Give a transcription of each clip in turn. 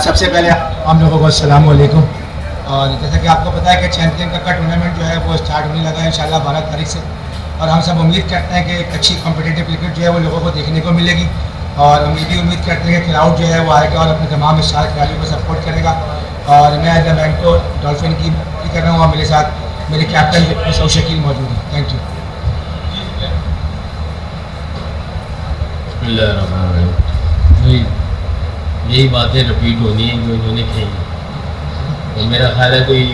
सबसे पहले हम लोगों को अस्सलाम वालेकुम। और जैसा कि आपको पता है कि चैंपियन कप का टूर्नामेंट जो है वो स्टार्ट होने लगा है इंशाल्लाह 12 तारीख से। और हम सब उम्मीद करते हैं कि एक अच्छी कॉम्पिटिटिव क्रिकेट जो है वो लोगों को देखने को मिलेगी। और हम ये भी उम्मीद करते हैं कि क्राउड जो है वो आएगा और अपने तमाम स्टार खिलाड़ियों को सपोर्ट करेगा। और मैं एज ए मेंटोर डॉल्फिन की भी कर रहा हूँ और मेरे साथ मेरे कैप्टन सऊद शकील मौजूद हैं। Thank you. यही बातें रिपीट होनी है जो इन्होंने कही। तो मेरा ख्याल है कोई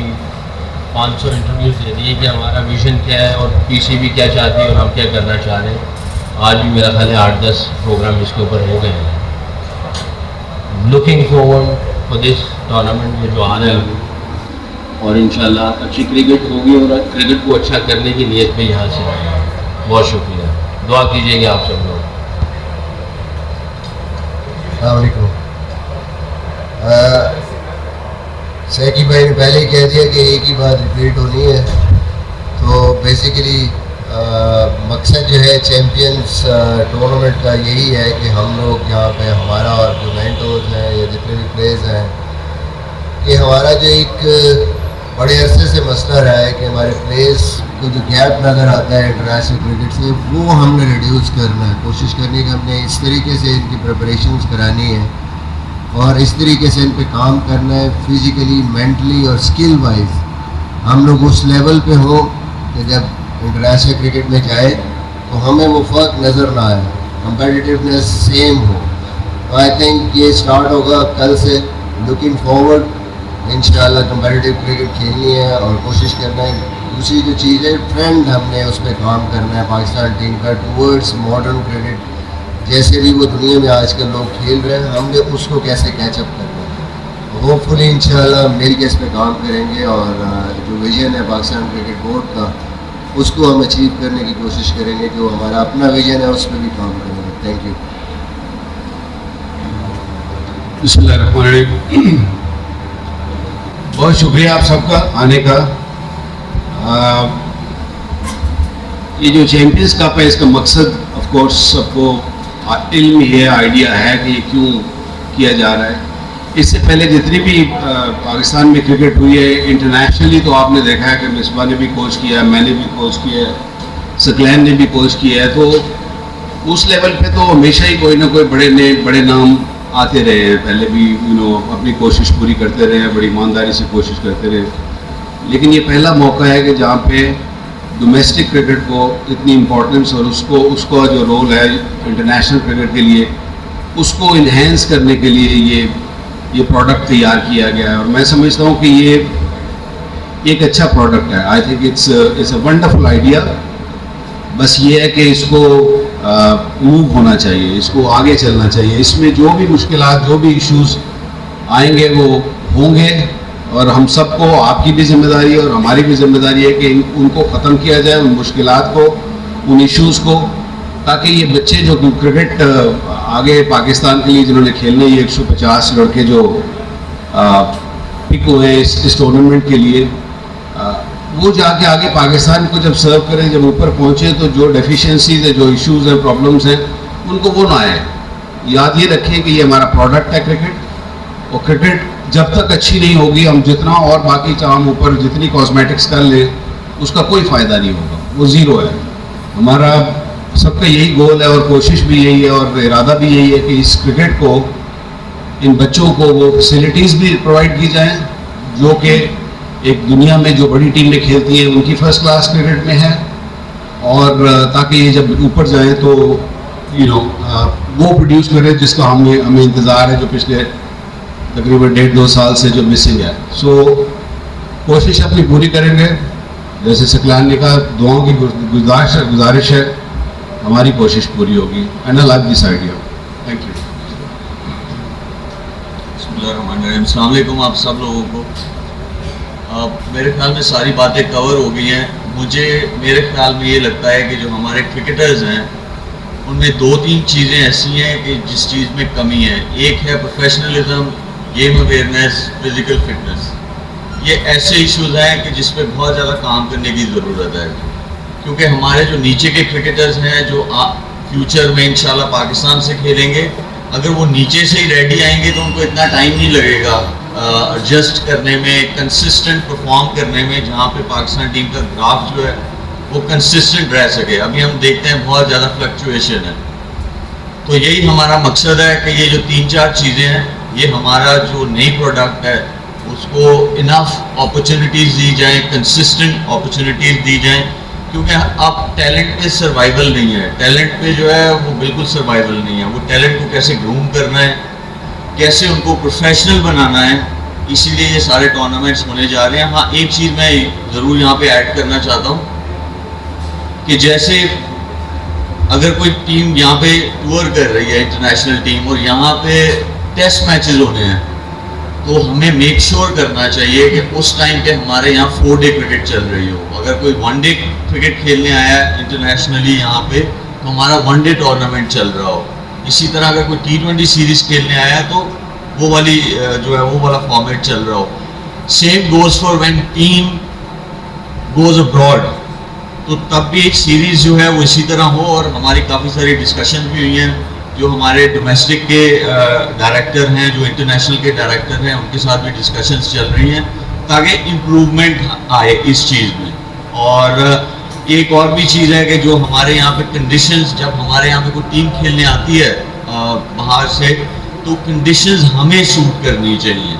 500 इंटरव्यूज दे दिए कि हमारा विजन क्या है और पीसीबी क्या चाहती है और हम क्या करना चाह रहे हैं। आज भी मेरा ख्याल है 8-10 प्रोग्राम इसके ऊपर हो गए हैं। Looking forward for this tournament में जो आना है और इंशाल्लाह अच्छी क्रिकेट होगी और क्रिकेट को अच्छा करने की नीयत पे यहाँ से बहुत शुक्रिया। दुआ कीजिएगा आप सब लोग। सैकी भाई ने पहले ही कह दिया कि एक ही बात रिपीट होनी है। तो बेसिकली मकसद जो है चैम्पियंस टूर्नामेंट का यही है कि हम लोग यहाँ पे हमारा और जो मेंटोर्स हैं या जितने भी प्लेयर्स हैं कि हमारा जो एक बड़े अरसे से मसला रहा है कि हमारे प्लेयर्स को जो गैप नज़र आता है इंटरनेशनल क्रिकेट से वो हमने रिड्यूस करना है। कोशिश करनी कि हमने इस तरीके से इनकी प्रिपरेशंस करानी है और इस तरीके से इन पे काम करना है फिज़िकली, मेंटली और स्किल वाइज हम लोग उस लेवल पे हो कि जब इंटरनेशनल क्रिकेट में जाए तो हमें वो फ़र्क नज़र ना आए, कंपेटिटिवनेस सेम हो। तो आई थिंक ये स्टार्ट होगा कल से। लुकिंग फॉरवर्ड इंशाल्लाह कंपेटिटिव क्रिकेट खेलनी है और कोशिश करना है। दूसरी जो चीज़ है ट्रेंड हमने उस पर काम करना है पाकिस्तान टीम का टूवर्ड्स मॉडर्न क्रिकेट। जैसे भी वो दुनिया में आजकल लोग खेल रहे हैं हमने उसको कैसे कैचअप करना है। होपफुली इंशाल्लाह मिल के इस पर काम करेंगे और जो विजन है पाकिस्तान क्रिकेट बोर्ड का उसको हम अचीव करने की कोशिश करेंगे। जो हमारा अपना विजन है उस पर भी काम करेंगे। Thank you. बिस्मिल्लाहिर्रहमानिर्रहीम। बहुत शुक्रिया आप सबका आने का। ये जो चैम्पियंस कप है इसका मकसद ऑफ कोर्स सबको इल्म है, आइडिया है कि ये क्यों किया जा रहा है। इससे पहले जितनी भी पाकिस्तान में क्रिकेट हुई है इंटरनेशनली तो आपने देखा है कि मिसबा ने भी कोच किया है, मैंने भी कोच किया है, सकलैन ने भी कोच किया है। तो उस लेवल पे तो हमेशा ही कोई ना कोई बड़े नाम आते रहे हैं। पहले भी अपनी कोशिश पूरी करते रहे हैं, बड़ी ईमानदारी से कोशिश करते रहे। लेकिन ये पहला मौका है कि जहाँ पे डोमेस्टिक क्रिकेट को इतनी इम्पोर्टेंस और उसका जो रोल है इंटरनेशनल क्रिकेट के लिए उसको इन्हेंस करने के लिए ये प्रोडक्ट तैयार किया गया है। और मैं समझता हूँ कि ये एक अच्छा प्रोडक्ट है। I think it's a wonderful idea. बस ये है कि इसको मूव होना चाहिए, इसको आगे चलना चाहिए। इसमें जो भी मुश्किलात, जो भी इश्यूज आएंगे वो होंगे और हम सबको, आपकी भी जिम्मेदारी है और हमारी भी जिम्मेदारी है कि उनको ख़त्म किया जाए, उन मुश्किलात को, उन इश्यूज़ को, ताकि ये बच्चे जो क्रिकेट आगे पाकिस्तान के लिए जिन्होंने खेलने, ये 150 लड़के जो पिक हुए हैं इस टूर्नामेंट के लिए, वो जाके आगे पाकिस्तान को जब सर्व करें, जब ऊपर पहुँचे तो जो डेफिशिएंसीज है, जो इश्यूज़ हैं, प्रॉब्लम्स हैं, उनको वो ना आए। याद ये रखें कि ये हमारा प्रोडक्ट है क्रिकेट। और क्रिकेट जब तक अच्छी नहीं होगी, हम जितना और बाकी काम ऊपर जितनी कॉस्मेटिक्स कर लें उसका कोई फ़ायदा नहीं होगा, वो ज़ीरो है। हमारा सबका यही गोल है और कोशिश भी यही है और इरादा भी यही है कि इस क्रिकेट को, इन बच्चों को वो फैसिलिटीज़ भी प्रोवाइड की जाएँ जो कि एक दुनिया में जो बड़ी टीमें खेलती हैं उनकी फ़र्स्ट क्लास क्रिकेट में है। और ताकि ये जब ऊपर जाएँ तो वो प्रोड्यूस करें जिसका हमें इंतज़ार है, जो पिछले तकरीबन 1.5-2 साल से जो मिसिंग है। सो कोशिश अपनी पूरी करेंगे। जैसे सकलान ने कहा, दुआओं की गुजारिश है, हमारी कोशिश पूरी होगी। And I like this idea. Thank you. अस्सलाम वालेकुम आप सब लोगों को। मेरे ख्याल में सारी बातें कवर हो गई हैं। मेरे ख्याल में ये लगता है कि जो हमारे क्रिकेटर्स हैं उनमें 2-3 चीज़ें ऐसी हैं कि जिस चीज़ में कमी है। एक है professionalism, game awareness, physical fitness. ये ऐसे इश्यूज़ हैं कि जिस पे बहुत ज़्यादा काम करने की ज़रूरत है, क्योंकि हमारे जो नीचे के क्रिकेटर्स हैं जो फ्यूचर में इंशाल्लाह पाकिस्तान से खेलेंगे, अगर वो नीचे से ही रेडी आएंगे तो उनको इतना टाइम नहीं लगेगा एडजस्ट करने में, कंसिस्टेंट परफॉर्म करने में, जहाँ पे पाकिस्तान टीम का ग्राफ जो है वो कंसिस्टेंट रह सके। अभी हम देखते हैं बहुत ज़्यादा फ्लक्चुएशन है, तो यही हमारा मकसद है कि ये जो 3-4 चीज़ें हैं, ये हमारा जो नई प्रोडक्ट है उसको इनफ अपॉर्चुनिटीज़ दी जाएँ, कंसिस्टेंट अपॉर्चुनिटीज़ दी जाएँ, क्योंकि अब टैलेंट पे सर्वाइवल नहीं है। टैलेंट पे जो है वो बिल्कुल सर्वाइवल नहीं है। वो टैलेंट को कैसे ग्रूम करना है, कैसे उनको प्रोफेशनल बनाना है, इसीलिए ये सारे टूर्नामेंट्स होने जा रहे हैं। हाँ, एक चीज़ मैं ज़रूर यहाँ पे ऐड करना चाहता हूँ कि जैसे अगर कोई टीम यहाँ पे टूर कर रही है, इंटरनेशनल टीम, और यहाँ पे टेस्ट मैचेस होने हैं, तो हमें मेक श्योर करना चाहिए कि उस टाइम पे हमारे यहाँ 4 डे क्रिकेट चल रही हो। अगर कोई 1 डे क्रिकेट खेलने आया है इंटरनेशनली यहाँ पे, तो हमारा 1 डे टूर्नामेंट चल रहा हो। इसी तरह अगर कोई T20 सीरीज खेलने आया है तो वो वाली जो है वो वाला फॉर्मेट चल रहा हो। Same goes for when team goes abroad, तो तब भी एक सीरीज जो है वो इसी तरह हो। और हमारी काफ़ी सारी डिस्कशन भी हुई हैं, जो हमारे डोमेस्टिक के डायरेक्टर हैं, जो इंटरनेशनल के डायरेक्टर हैं, उनके साथ भी डिस्कशंस चल रही हैं ताकि इम्प्रूवमेंट आए इस चीज़ में। और एक और भी चीज़ है कि जो हमारे यहाँ पे कंडीशंस, जब हमारे यहाँ पे कोई टीम खेलने आती है बाहर से, तो कंडीशंस हमें सूट करनी चाहिए,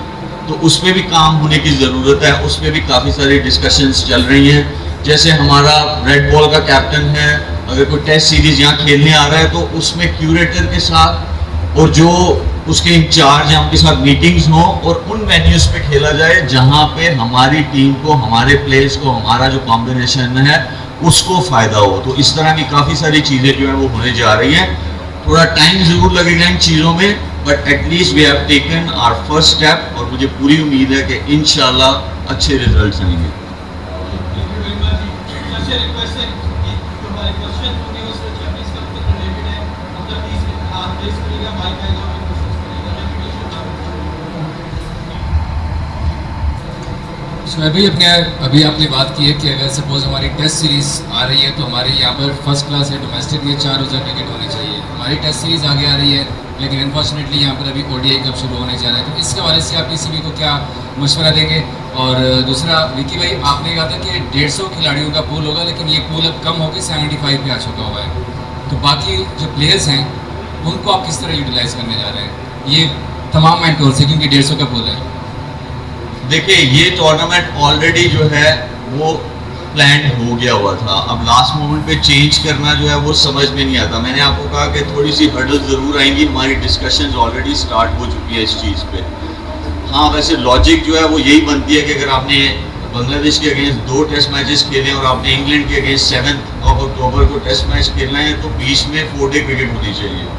तो उस पर भी काम होने की ज़रूरत है। उस पर भी काफ़ी सारी डिस्कशंस चल रही हैं। जैसे हमारा रेड बॉल का कैप्टन है, अगर कोई टेस्ट सीरीज यहाँ खेलने आ रहा है तो उसमें क्यूरेटर के साथ और जो उसके इंचार्ज हैं उनके साथ मीटिंग्स हों और उन वेन्यूज़ पे खेला जाए जहाँ पे हमारी टीम को, हमारे प्लेयर्स को, हमारा जो कॉम्बिनेशन है उसको फ़ायदा हो। तो इस तरह की काफ़ी सारी चीज़ें जो है वो होने जा रही हैं। थोड़ा टाइम ज़रूर लगेगा इन चीज़ों में, but at least we have taken our first step, और मुझे पूरी उम्मीद है कि इंशाल्लाह अच्छे रिजल्ट्स आएंगे। शोएब भाई, अपने अभी आपने बात की है कि अगर सपोज हमारी टेस्ट सीरीज़ आ रही है तो हमारे यहाँ पर फर्स्ट क्लास है डोमेस्टिक में 4 रोज़ा क्रिकेट होनी चाहिए। हमारी टेस्ट सीरीज़ आगे आ रही है, लेकिन अनफॉर्चुनेटली यहाँ पर अभी ODI कब शुरू होने जा रहा है, तो इस हवाले से आप किसी भी को क्या मशवरा देंगे? और दूसरा, विकी भाई, आपने कहा था कि 150 खिलाड़ियों का पूल होगा, लेकिन ये पूल अब कम होकर 75 पे आ चुका हुआ है, तो बाकी जो प्लेयर्स हैं उनको आप किस तरह यूटिलाइज़ करने जा रहे हैं ये तमाम मैंटोर से, क्योंकि 150 का पूल है? देखिए, ये टूर्नामेंट ऑलरेडी जो है वो प्लान हो गया हुआ था। अब लास्ट मोमेंट पे चेंज करना जो है वो समझ में नहीं आता। मैंने आपको कहा कि थोड़ी सी हर्डल ज़रूर आएंगी, हमारी डिस्कशंस ऑलरेडी स्टार्ट हो चुकी है इस चीज़ पे। हाँ, वैसे लॉजिक जो है वो यही बनती है कि अगर आपने बांग्लादेश के अगेंस्ट 2 टेस्ट मैचेस खेले और आपने इंग्लैंड के अगेंस्ट 7 अक्टूबर को टेस्ट मैच खेलना है, तो बीच में 4 डे क्रिकेट होनी चाहिए।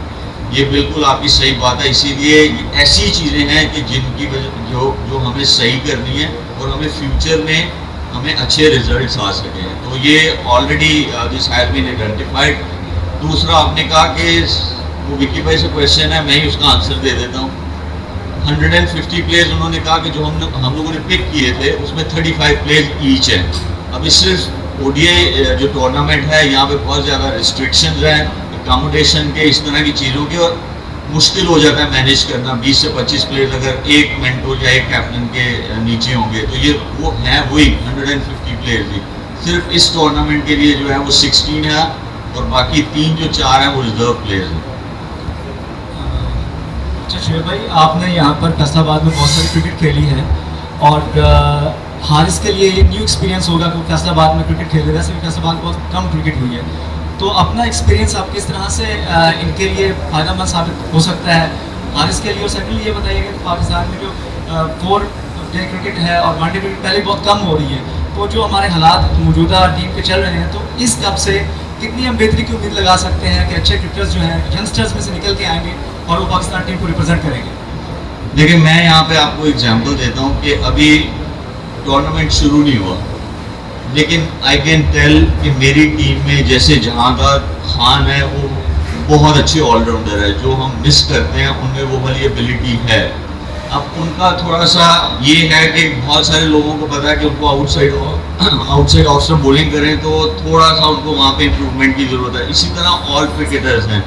ये बिल्कुल आपकी सही बात है। इसीलिए ऐसी चीज़ें हैं कि जिनकी वजह जो हमें सही करनी है और हमें फ्यूचर में हमें अच्छे रिजल्ट्स आ सकें, तो ये already this has been identified. दूसरा, आपने कहा कि वो विकी भाई से क्वेश्चन है, मैं ही उसका आंसर दे देता हूँ। 150 प्लेयर्स उन्होंने कहा कि जो हम लोगों ने पिक किए थे उसमें 35 प्लेयर्स ईच हैं। अभी सिर्फ ODI जो टूर्नामेंट है यहाँ पे बहुत ज़्यादा रिस्ट्रिक्शंस हैं अकोमोडेशन के, इस तरह की चीज़ों के, और मुश्किल हो जाता है मैनेज करना। 20 से 25 प्लेयर अगर एक मेंटोर या एक कैप्टन के नीचे होंगे, तो ये वो है वही 150 प्लेयर्स ही। सिर्फ इस टूर्नामेंट के लिए जो है वो 16 है, और बाकी 3 जो 4 हैं वो रिजर्व प्लेयर्स हैं। अच्छा शोएब भाई, आपने यहाँ पर फैसलाबाद में बहुत सारी क्रिकेट खेली है, और हारिस के लिए ये न्यू एक्सपीरियंस होगा कि फैसलाबाद में क्रिकेट खेल रहे, वैसे भी फैसलाबाद में बहुत कम क्रिकेट हुई है, तो अपना एक्सपीरियंस आप किस तरह से इनके लिए फ़ायदेमंद साबित हो सकता है हारिस के लिए? और सेकेंडली ये बताइए कि पाकिस्तान में जो 4 डे क्रिकेट है और 1 डे क्रिकेट पहले बहुत कम हो रही है, तो जो हमारे हालात मौजूदा टीम के चल रहे हैं, तो इस कब से कितनी हम बेहतरी की उम्मीद लगा सकते हैं कि अच्छे क्रिकेटर्स जो हैं यंगस्टर्स में से निकल के आएंगे और वो पाकिस्तान टीम को रिप्रेजेंट करेंगे? देखिए, मैं यहाँ पे आपको एग्जांपल देता हूँ कि अभी टूर्नामेंट शुरू नहीं हुआ, लेकिन आई कैन टेल कि मेरी टीम में जैसे जहांगीर खान है वो बहुत अच्छे ऑलराउंडर है। जो हम मिस करते हैं उनमें वो वाली एबिलिटी है। अब उनका थोड़ा सा ये है कि बहुत सारे लोगों को पता है कि उनको आउटसाइड ऑफ स्टंप बॉलिंग करें, तो थोड़ा सा उनको वहाँ पे इम्प्रूवमेंट की ज़रूरत है। इसी तरह ऑल क्रिकेटर्स हैं,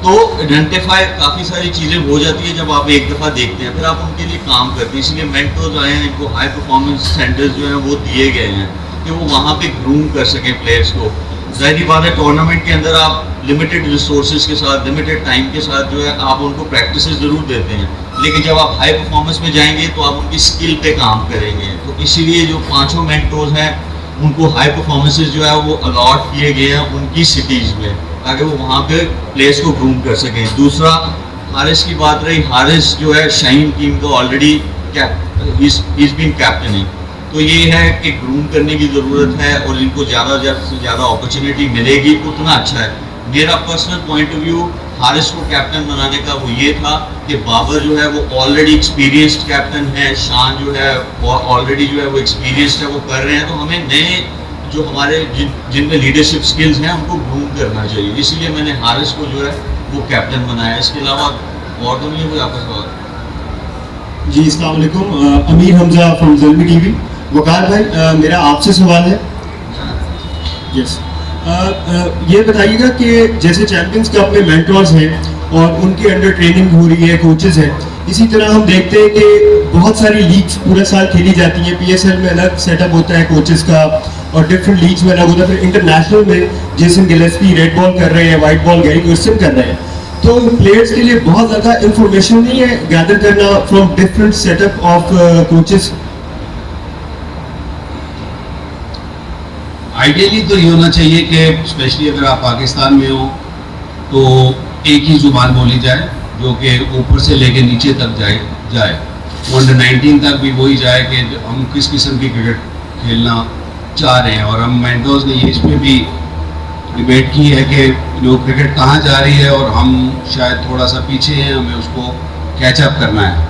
तो आइडेंटिफाई काफ़ी सारी चीज़ें हो जाती है जब आप एक दफ़ा देखते हैं, फिर आप उनके लिए काम करते हैं। इसलिए मेंटर्स आए हैं, इनको हाई परफॉर्मेंस सेंटर्स जो हैं वो दिए गए हैं कि वो वहाँ पे ग्रूम कर सकें प्लेयर्स को। ज़ाहिर बात है टूर्नामेंट के अंदर आप लिमिटेड रिसोर्सेज के साथ, लिमिटेड टाइम के साथ जो है आप उनको प्रैक्टिस ज़रूर देते हैं, लेकिन जब आप हाई परफॉर्मेंस में जाएंगे तो आप उनकी स्किल पे काम करेंगे। तो इसीलिए जो 5 मेंटोर्स हैं उनको हाई परफॉर्मेंसेस जो है वो अलॉट किए गए हैं उनकी सिटीज़ में, ताकि वो वहाँ पे प्लेयर्स को ग्रूम कर सकें। दूसरा, हारिस की बात रही, हारिस जो है शाहीन टीम का ऑलरेडी इज बीन कैप्टनिंग, तो ये है कि ग्रूम करने की ज़रूरत है और इनको ज़्यादा से ज़्यादा अपॉर्चुनिटी मिलेगी उतना अच्छा है। मेरा personal point of view Haris को कैप्टन बनाने का वो ये था कि बाबर जो है वो ऑलरेडी एक्सपीरियंस्ड कैप्टन है, शान जो है ऑलरेडी जो है वो एक्सपीरियंस्ड है, वो कर रहे हैं, तो हमें नए जो हमारे जिनमें लीडरशिप स्किल्स हैं उनको ग्रूम करना चाहिए। इसलिए मैंने हारिस को जो है वो कैप्टन बनाया। इसके अलावा और तो नहीं है कोई आपका सवाल? जी अस्सलाम वालेकुम, अमीर हमजा फ्रॉम ज़ल्मी टीवी। वकार भाई, मेरा आपसे सवाल है। यस, ये बताइएगा कि जैसे चैंपियंस कप में मेंटर्स हैं और उनके अंडर ट्रेनिंग हो रही है, कोचेस हैं, इसी तरह हम देखते हैं कि बहुत सारी लीग्स पूरे साल खेली जाती हैं। PSL में अलग सेटअप होता है कोचेस का और डिफरेंट लीग्स में अलग होता है। फिर इंटरनेशनल में जेसन गिलेस्पी रेड बॉल कर रहे हैं, वाइट बॉल गैरी क्रिस्टन कर रहे हैं, तो प्लेयर्स के लिए बहुत ज़्यादा इंफॉर्मेशन नहीं है गैदर करना from different setup of coaches. Ideally तो ये होना चाहिए कि स्पेशली अगर आप पाकिस्तान में हो तो एक ही ज़ुबान बोली जाए जो कि ऊपर से लेके नीचे तक जाए अंडर 19 तक भी वही जाए कि हम किस किस्म की क्रिकेट खेलना चाह रहे हैं। और हम मेंटर्स ने ये इस पर भी डिबेट की है कि जो क्रिकेट कहाँ जा रही है और हम शायद थोड़ा सा पीछे हैं, हमें उसको कैचअप करना है।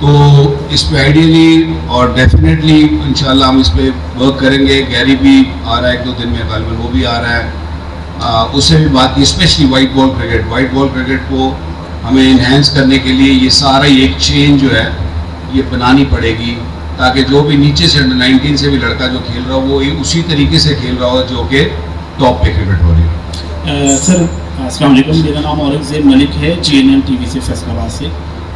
तो इस पे आइडियली और डेफिनेटली इंशाल्लाह हम इस पे वर्क करेंगे। गैरी भी आ रहा है 1-2 दिन में, गालिबन वो भी आ रहा है। उससे भी बात की, स्पेशली वाइट बॉल क्रिकेट को हमें इन्हेंस करने के लिए ये सारा एक चेन जो है ये बनानी पड़ेगी, ताकि जो भी नीचे से अंडर 19 से भी लड़का जो खेल रहा हो वो उसी तरीके से खेल रहा हो जो कि टॉप पे क्रिकेट हो रही है। सर अस्सलाम वालेकुम, मेरा नाम औरंगजेब मलिक है, GNM TV से फैसलाबाद से।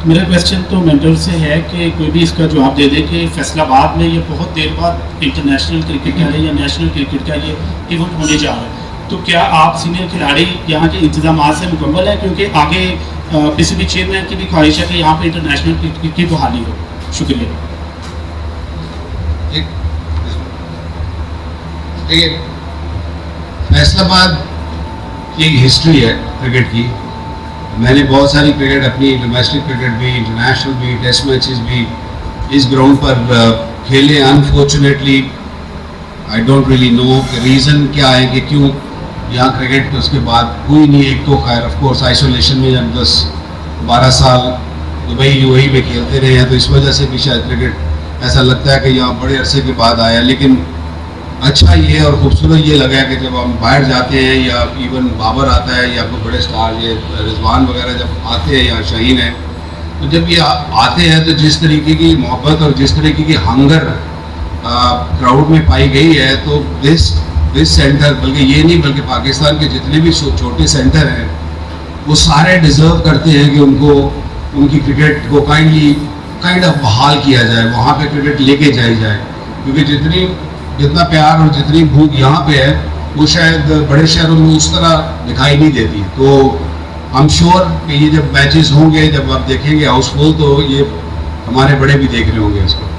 मेरा क्वेश्चन तो मेंटर से है कि कोई भी इसका जवाब दे दे कि फैसलाबाद में ये बहुत देर बाद इंटरनेशनल क्रिकेट का या नेशनल क्रिकेट का ये इवेंट होने जा रहा है, तो क्या आप सीनियर खिलाड़ी यहाँ के इंतजाम से मुकम्मल है? क्योंकि आगे PCB चेयरमैन की भी ख्वाहिश है कि यहाँ पर इंटरनेशनल क्रिकेट की बहाली हो। शुक्रिया। देखिए, फैसलाबाद की एक हिस्ट्री है क्रिकेट की। मैंने बहुत सारी क्रिकेट, अपनी डोमेस्टिक क्रिकेट भी, इंटरनेशनल भी, टेस्ट मैचेस भी इस ग्राउंड पर खेले। Unfortunately I don't really know reason क्या है कि क्यों यहाँ क्रिकेट उसके बाद हुई नहीं। एक तो खैर ऑफ कोर्स आइसोलेशन में जब 10-12 साल दुबई UAE में खेलते रहे हैं तो इस वजह से भी शायद क्रिकेट ऐसा लगता है कि यहाँ बड़े अरसे के बाद आया। लेकिन अच्छा ये और ख़ूबसूरत ये लगा कि जब हम बाहर जाते हैं या इवन बाबर आता है या कोई बड़े स्टार ये रिजवान वगैरह जब आते हैं या शाहीन है, तो जब ये आते हैं तो जिस तरीके की मोहब्बत और जिस तरीके की हंगर क्राउड में पाई गई है, तो दिस सेंटर, बल्कि ये नहीं बल्कि पाकिस्तान के जितने भी छोटे सेंटर हैं वो सारे डिज़र्व करते हैं कि उनको उनकी क्रिकेट को काइंड ऑफ बहाल किया जाए, वहाँ पे क्रिकेट लेके जाई जाए। क्योंकि जितना प्यार और जितनी भूख यहाँ पे है वो शायद बड़े शहरों में उस तरह दिखाई नहीं देती। तो आई एम श्योर कि ये जब मैचेस होंगे, जब आप देखेंगे हाउसफुल, तो ये हमारे बड़े भी देख रहे होंगे इसको।